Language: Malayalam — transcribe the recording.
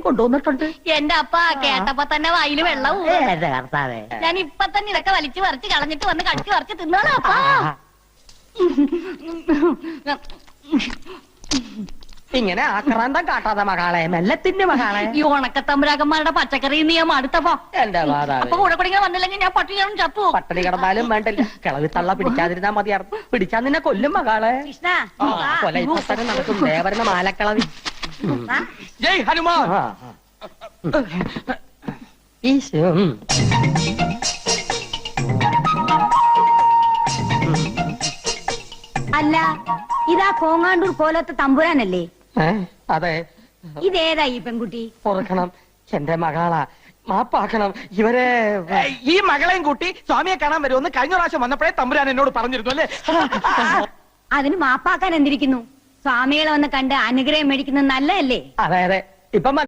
കൊണ്ടുവന്നിട്ടുണ്ട്. എന്റെ അപ്പ കേട്ടപ്പോ തന്നെ വായില് വെള്ളവും. എന്റെ കർത്താവേ, ഞാൻ ഇപ്പൊ തന്നെ ഇതൊക്കെ വലിച്ചു പറിച്ച് കളഞ്ഞിട്ട് വന്ന് കടിച്ചു പറിച്ച് തിന്നോളാം അപ്പാ. ഇങ്ങനെ ആക്രാന്തം കാട്ടാതെ മകളെ, മെല്ലത്തിന്റെ മകളെ. ഈ ഉണക്കത്തമ്പുരാക്കന്മാരുടെ പച്ചക്കറി നീ അടുത്തപ്പോ എന്റെ മാതാവേ, അപ്പൊ കൂടെ കൂടി വന്നില്ലെങ്കിൽ ഞാൻ പട്ടികളും ചത്തു. പട്ടണി കിടന്നാലും വേണ്ടില്ല, കിളവി തള്ള പിടിക്കാതിരുന്നാ മതിയായിരുന്നു. പിടിച്ചാ നിന്നെ കൊല്ലും മകളെ. കൃഷ്ണ കൊല ഇപ്പൊ തന്നെ നടക്കും. ദേവരന്റെ മാലക്കളവി. ജയ് ഹനുമാൻ. ഈശോ. അല്ല, ഇതാ കോങ്ങാണ്ടൂർ പോലത്തെ തമ്പുരാനല്ലേ? അതെ. ഇതേതാ ഈ പെൺകുട്ടി? ഓർക്കണം, എന്റെ മകളാ. മാപ്പാക്കണം. ഇവരെ ഈ മകളെയും കൂട്ടി സ്വാമിയെ കാണാൻ വരുമെന്ന് കഴിഞ്ഞ പ്രാവശ്യം വന്നപ്പോഴേ തമ്പുരാൻ എന്നോട് പറഞ്ഞിരുന്നു അല്ലേ? അതിന് മാപ്പാക്കാൻ എന്തിരിക്കുന്നു? സ്വാമികളെ വന്ന് കണ്ട് അനുഗ്രഹം മേടിക്കുന്നത് നല്ലതല്ലേ? അതെ അതെ. ഇപ്പം